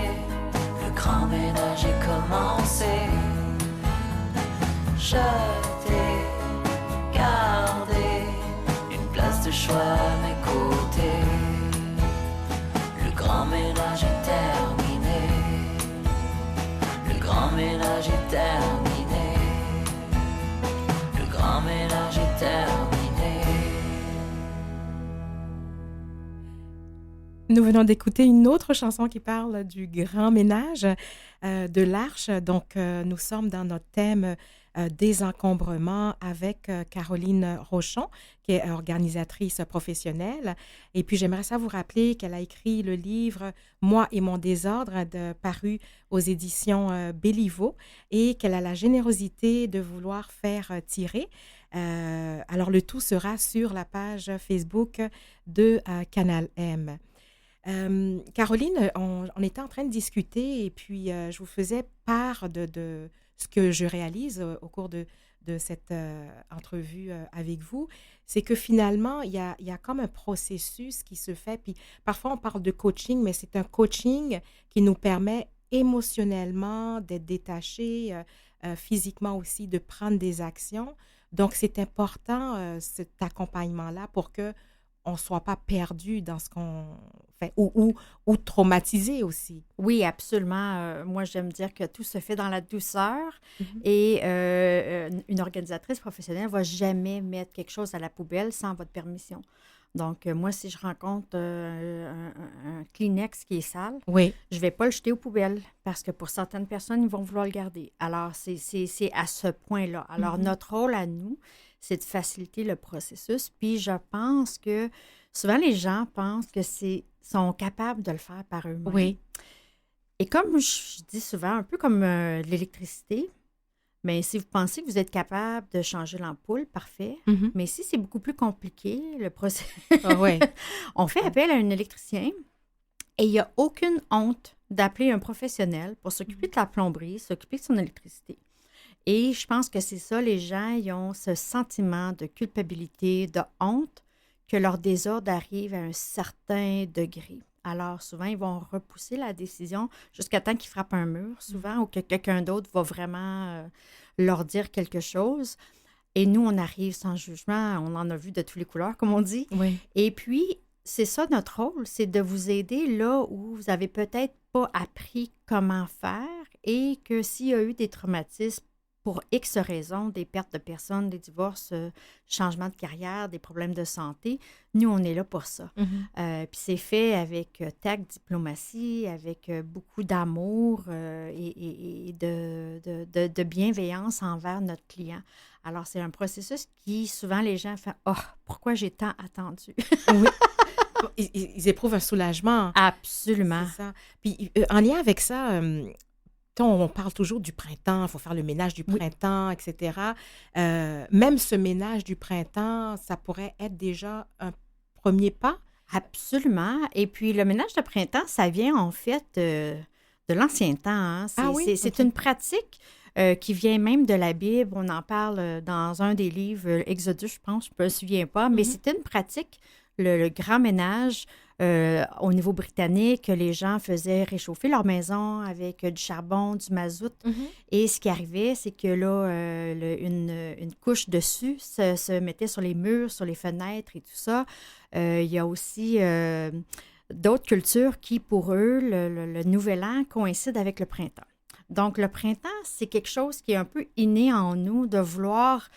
le grand ménage est commencé. Je t'ai gardé, une place de choix à mes côtés. Le grand ménage est terminé. Le grand ménage est terminé. Le grand ménage est terminé. Nous venons d'écouter une autre chanson qui parle du grand ménage de l'Arche. Donc, nous sommes dans notre thème désencombrement avec Caroline Rochon, qui est organisatrice professionnelle. Et puis, j'aimerais ça vous rappeler qu'elle a écrit le livre « Moi et mon désordre » paru aux éditions Béliveau et qu'elle a la générosité de vouloir faire tirer. Alors, le tout sera sur la page Facebook de Canal M. Caroline, on était en train de discuter et puis je vous faisais part de ce que je réalise au cours de cette entrevue avec vous. C'est que finalement, il y a comme un processus qui se fait. Puis parfois, on parle de coaching, mais c'est un coaching qui nous permet émotionnellement d'être détachés, physiquement aussi, de prendre des actions. Donc, c'est important, cet accompagnement-là, pour que on ne soit pas perdu dans ce qu'on fait ou traumatisé aussi. Oui, absolument. Moi, j'aime dire que tout se fait dans la douceur et une organisatrice professionnelle ne va jamais mettre quelque chose à la poubelle sans votre permission. Donc, moi, si je rencontre un Kleenex qui est sale, je ne vais pas le jeter aux poubelles parce que pour certaines personnes, ils vont vouloir le garder. Alors, c'est à ce point-là. Alors, notre rôle à nous, c'est de faciliter le processus. Puis, je pense que souvent, les gens pensent que sont capables de le faire par eux-mêmes. Oui. Et comme je dis souvent, un peu comme l'électricité, mais si vous pensez que vous êtes capable de changer l'ampoule, parfait. Mais si c'est beaucoup plus compliqué, le processus, on fait appel à un électricien et il n'y a aucune honte d'appeler un professionnel pour s'occuper de la plomberie, s'occuper de son électricité. Et je pense que c'est ça, les gens, ils ont ce sentiment de culpabilité, de honte, que leur désordre arrive à un certain degré. Alors, souvent, ils vont repousser la décision jusqu'à temps qu'ils frappent un mur, souvent, ou que quelqu'un d'autre va vraiment leur dire quelque chose. Et nous, on arrive sans jugement, on en a vu de toutes les couleurs, comme on dit. Oui. Et puis, c'est ça notre rôle, c'est de vous aider là où vous n'avez peut-être pas appris comment faire et que s'il y a eu des traumatismes pour X raisons, des pertes de personnes, des divorces, changements de carrière, des problèmes de santé, nous, on est là pour ça. Puis c'est fait avec tact, diplomatie, avec beaucoup d'amour et de bienveillance envers notre client. Alors, c'est un processus qui, souvent, les gens font « Oh, pourquoi j'ai tant attendu? » Oui. Ils éprouvent un soulagement. Absolument. C'est ça. Puis, en lien avec ça, on parle toujours du printemps, il faut faire le ménage du printemps, etc. Même ce ménage du printemps, ça pourrait être déjà un premier pas? Absolument. Et puis, le ménage de printemps, ça vient en fait de l'ancien temps. Hein. C'est une pratique qui vient même de la Bible. On en parle dans un des livres, Exodus, je pense, je ne me souviens pas, mais c'était une pratique, le grand ménage au niveau britannique. Les gens faisaient réchauffer leur maison avec du charbon, du mazout. Et ce qui arrivait, c'est que là, une couche dessus se mettait sur les murs, sur les fenêtres et tout ça. Il y a aussi d'autres cultures qui, pour eux, le nouvel an coïncide avec le printemps. Donc, le printemps, c'est quelque chose qui est un peu inné en nous, de vouloir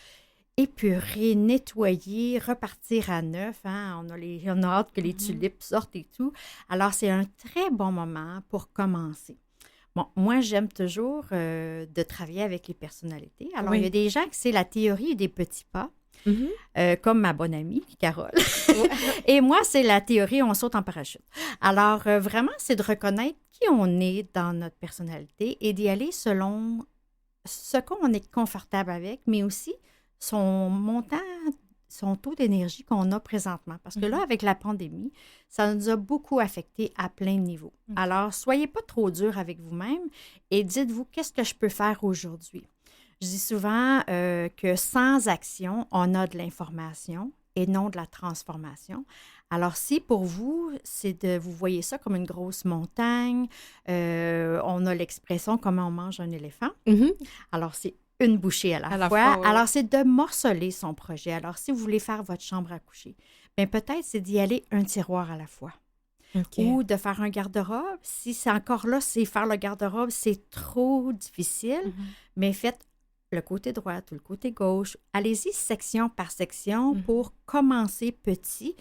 épurer, nettoyer, repartir à neuf. Hein? On a hâte que les tulipes sortent et tout. Alors, c'est un très bon moment pour commencer. Bon, moi, j'aime toujours de travailler avec les personnalités. Alors, il y a des gens qui c'est la théorie des petits pas, comme ma bonne amie, Carole. Et moi, c'est la théorie on saute en parachute. Alors, vraiment, c'est de reconnaître qui on est dans notre personnalité et d'y aller selon ce qu'on est confortable avec, mais aussi son montant, son taux d'énergie qu'on a présentement. Parce que là, avec la pandémie, ça nous a beaucoup affecté à plein de niveaux. Alors, soyez pas trop dur avec vous-même et dites-vous, qu'est-ce que je peux faire aujourd'hui? Je dis souvent que sans action, on a de l'information et non de la transformation. Alors, si pour vous, vous voyez ça comme une grosse montagne, on a l'expression comment on mange un éléphant. Alors, c'est une bouchée à la fois. Oui. Alors, c'est de morceler son projet. Alors, si vous voulez faire votre chambre à coucher, bien peut-être c'est d'y aller un tiroir à la fois. Ou de faire un garde-robe. Si c'est encore là, c'est faire le garde-robe, c'est trop difficile, mais faites le côté droit ou le côté gauche. Allez-y section par section pour commencer petit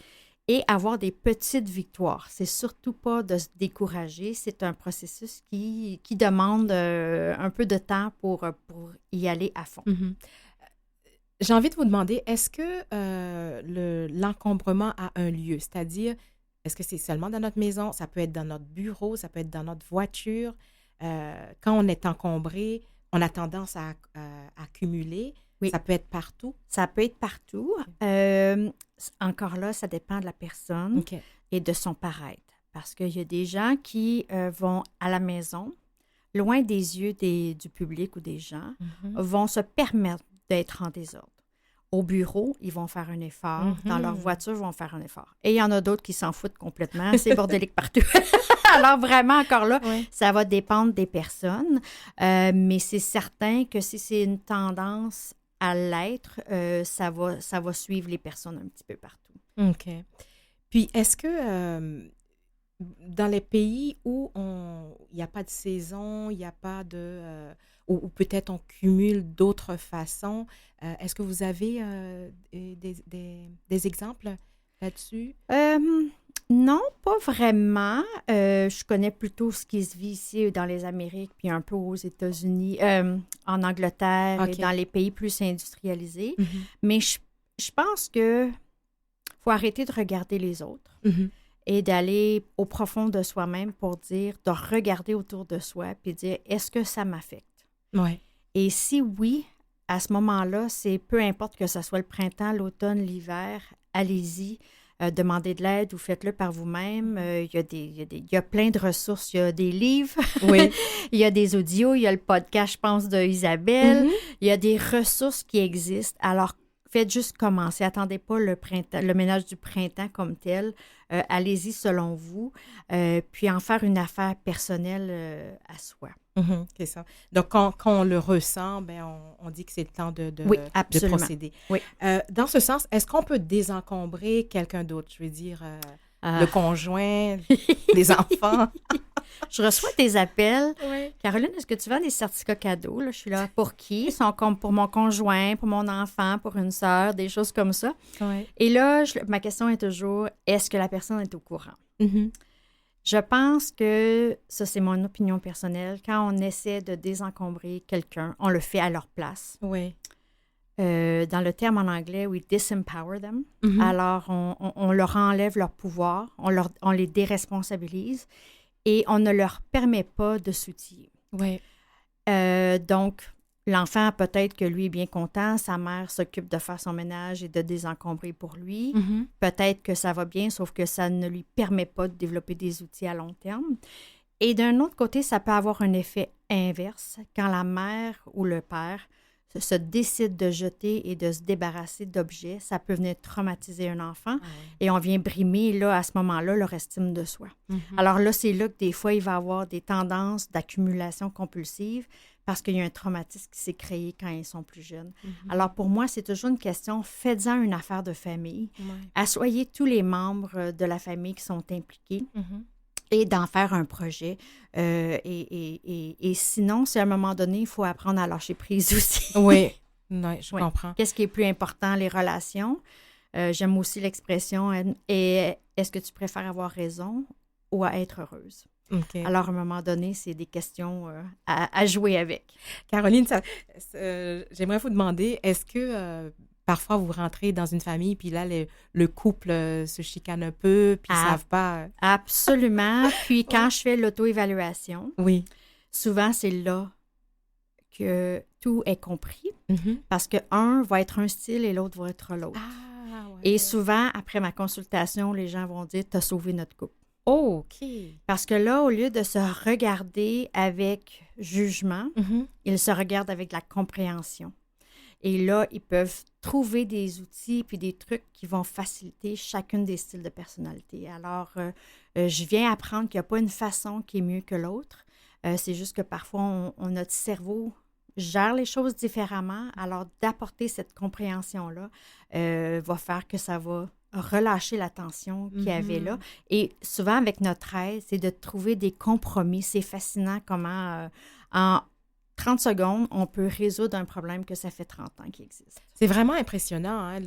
et avoir des petites victoires. C'est surtout pas de se décourager. C'est un processus qui demande un peu de temps pour y aller à fond. J'ai envie de vous demander, est-ce que l'encombrement a un lieu? C'est-à-dire, est-ce que c'est seulement dans notre maison? Ça peut être dans notre bureau, ça peut être dans notre voiture. Quand on est encombré, on a tendance à accumuler. Oui. Ça peut être partout? Ça peut être partout. Encore là, ça dépend de la personne et de son paraître. Parce qu'il y a des gens qui vont à la maison, loin des yeux du public ou des gens, vont se permettre d'être en désordre. Au bureau, ils vont faire un effort. Dans leur voiture, ils vont faire un effort. Et il y en a d'autres qui s'en foutent complètement. C'est bordélique partout. Alors, vraiment, encore là, ça va dépendre des personnes. Mais c'est certain que si c'est une tendance à l'être, ça va suivre les personnes un petit peu partout. OK. Puis, est-ce que dans les pays où il n'y a pas de saison, il n'y a pas de... ou peut-être on cumule d'autres façons, est-ce que vous avez des exemples là-dessus? Non, pas vraiment. Je connais plutôt ce qui se vit ici dans les Amériques, puis un peu aux États-Unis, en Angleterre et dans les pays plus industrialisés. Mais je pense que faut arrêter de regarder les autres et d'aller au profond de soi-même pour de regarder autour de soi puis dire, est-ce que ça m'affecte? Ouais. Et si oui, à ce moment-là, c'est peu importe que ce soit le printemps, l'automne, l'hiver, allez-y. Demandez de l'aide ou faites-le par vous-même. Il y a plein de ressources. Il y a des livres, il y a des audios, il y a le podcast, je pense, de Isabelle. Il y a des ressources qui existent. Alors, faites juste commencer. Attendez pas le ménage du printemps comme tel. Allez-y selon vous. Puis en faire une affaire personnelle à soi. C'est ça. Donc, quand on le ressent, on dit que c'est le temps de procéder. Oui. Dans ce sens, est-ce qu'on peut désencombrer quelqu'un d'autre? Je veux dire, le conjoint, les enfants. Je reçois des appels Caroline, est-ce que tu vends des certificats cadeaux? Là? Je suis là pour qui? Ils sont comme pour mon conjoint, pour mon enfant, pour une sœur, des choses comme ça. Ouais. Et là, ma question est toujours, est-ce que la personne est au courant? Mhm. Je pense que, ça c'est mon opinion personnelle, quand on essaie de désencombrer quelqu'un, on le fait à leur place. Oui. Dans le terme en anglais, we disempower them. Mhm. Alors, on leur enlève leur pouvoir, on les déresponsabilise et on ne leur permet pas de s'outiller. Oui. Donc, l'enfant, peut-être que lui est bien content, sa mère s'occupe de faire son ménage et de désencombrer pour lui. Mhm. Peut-être que ça va bien, sauf que ça ne lui permet pas de développer des outils à long terme. Et d'un autre côté, ça peut avoir un effet inverse quand la mère ou le père se décide de jeter et de se débarrasser d'objets. Ça peut venir traumatiser un enfant et on vient brimer, là, à ce moment-là, leur estime de soi. Mhm. Alors là, c'est là que des fois, il va avoir des tendances d'accumulation compulsive parce qu'il y a un traumatisme qui s'est créé quand ils sont plus jeunes. Mhm. Alors pour moi, c'est toujours une question, faites-en une affaire de famille. Ouais. Assoyez tous les membres de la famille qui sont impliqués Mhm. et d'en faire un projet. Et sinon, si à un moment donné, il faut apprendre à lâcher prise aussi. Oui, non, je Oui. comprends. Qu'est-ce qui est plus important, les relations? J'aime aussi l'expression « est-ce que tu préfères avoir raison ou à être heureuse? » OK. Alors, à un moment donné, c'est des questions à jouer avec. Caroline, j'aimerais vous demander, est-ce que parfois vous rentrez dans une famille, puis là, le couple se chicane un peu, puis ils ne savent pas... Absolument. Puis quand je fais l'auto-évaluation, Oui. souvent, c'est là que tout est compris Mhm. parce que un va être un style et l'autre va être l'autre. Ah, ouais. Et souvent, après ma consultation, les gens vont dire « t'as sauvé notre couple ». Oh, OK. Parce que là, au lieu de se regarder avec jugement, Mhm. ils se regardent avec de la compréhension. Et là, ils peuvent trouver des outils puis des trucs qui vont faciliter chacune des styles de personnalité. Alors, je viens apprendre qu'il n'y a pas une façon qui est mieux que l'autre. C'est juste que parfois, notre cerveau gère les choses différemment. Alors, d'apporter cette compréhension-là va faire que ça va relâcher la tension qu'il y avait là. Et souvent, avec notre aide, c'est de trouver des compromis. C'est fascinant comment, en 30 secondes, on peut résoudre un problème que ça fait 30 ans qu'il existe. C'est vraiment impressionnant, hein,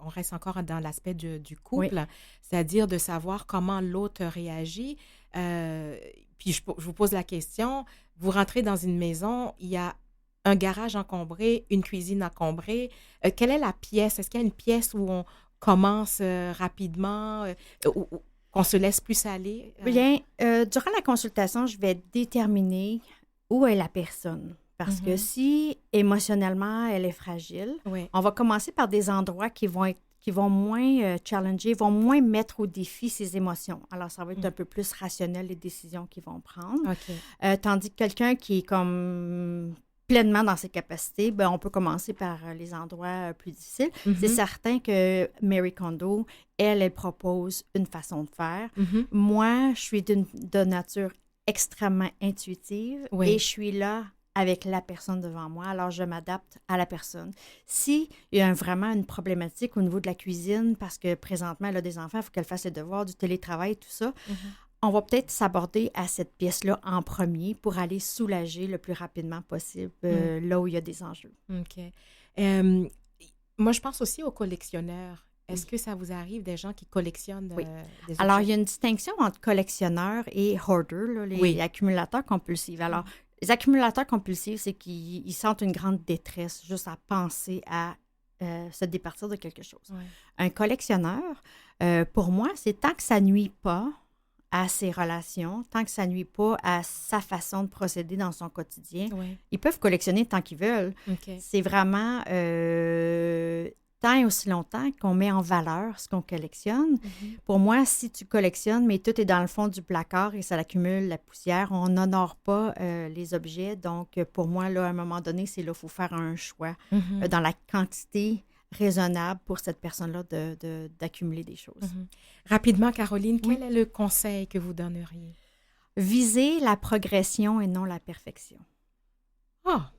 on reste encore dans l'aspect du couple, Oui. c'est-à-dire de savoir comment l'autre réagit. Puis je vous pose la question, vous rentrez dans une maison, il y a un garage encombré, une cuisine encombrée. Quelle est la pièce? Est-ce qu'il y a une pièce où on commence rapidement, où qu'on se laisse plus aller? Bien, durant la consultation, je vais déterminer où est la personne. Parce que si émotionnellement, elle est fragile, Oui. on va commencer par des endroits qui vont moins challenger, vont moins mettre au défi ses émotions. Alors, ça va être un peu plus rationnel, les décisions qu'ils vont prendre. OK. Tandis que quelqu'un qui est comme pleinement dans ses capacités, ben, on peut commencer par les endroits plus difficiles. C'est certain que Marie Kondo, elle propose une façon de faire. Mhm. Moi, je suis de nature extrêmement intuitive Oui. et je suis là avec la personne devant moi, alors je m'adapte à la personne. S'il y a vraiment une problématique au niveau de la cuisine, parce que présentement, elle a des enfants, il faut qu'elle fasse les devoirs, du télétravail, tout ça, on va peut-être s'aborder à cette pièce-là en premier pour aller soulager le plus rapidement possible là où il y a des enjeux. OK. Moi, je pense aussi aux collectionneurs. Est-ce que ça vous arrive des gens qui collectionnent Oui. des objets? Alors, il y a une distinction entre collectionneurs et hoarders, là, les accumulateurs compulsifs. Alors, les accumulateurs compulsifs, c'est qu'ils sentent une grande détresse juste à penser à se départir de quelque chose. Ouais. Un collectionneur, pour moi, c'est tant que ça nuit pas à ses relations, tant que ça nuit pas à sa façon de procéder dans son quotidien. Ouais. Ils peuvent collectionner tant qu'ils veulent. OK. C'est vraiment tant et aussi longtemps qu'on met en valeur ce qu'on collectionne. Pour moi, si tu collectionnes, mais tout est dans le fond du placard et ça accumule la poussière, on n'honore pas les objets. Donc, pour moi, là, à un moment donné, c'est là qu'il faut faire un choix dans la quantité raisonnable pour cette personne-là d'accumuler des choses. Rapidement, Caroline, quel est le conseil que vous donneriez? Viser la progression et non la perfection. Ah,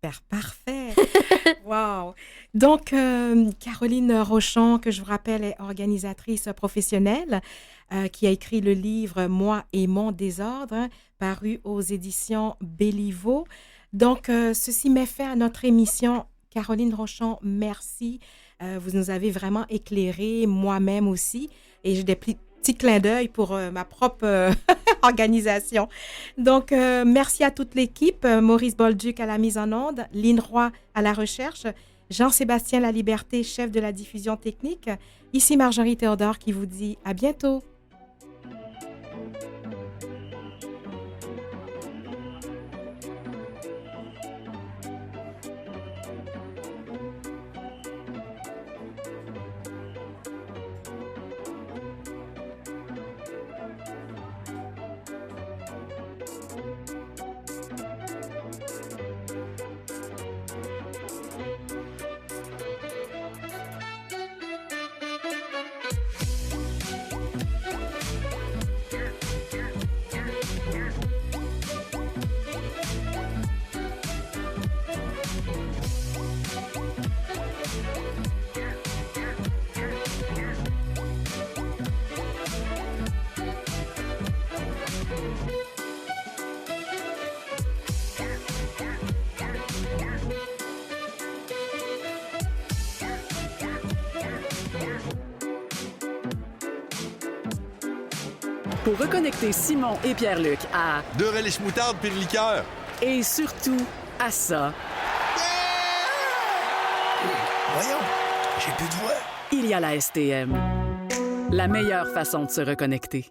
Super, parfait. Wow. Donc, Caroline Rochon, que je vous rappelle, est organisatrice professionnelle qui a écrit le livre « Moi et mon désordre », paru aux éditions Béliveau. Donc, ceci met fin à notre émission. Caroline Rochon, merci. Vous nous avez vraiment éclairé, moi-même aussi. Et j'ai des petits clins d'œil pour ma propre organisation. Donc, merci à toute l'équipe. Maurice Bolduc à la mise en onde, Lynn Roy à la recherche, Jean-Sébastien Laliberté, chef de la diffusion technique. Ici Marjorie Théodore qui vous dit à bientôt. Pour reconnecter Simon et Pierre-Luc à 2 relish moutarde puis le liqueur. Et surtout à ça. Voyons, j'ai plus de voix. Il y a la STM. La meilleure façon de se reconnecter.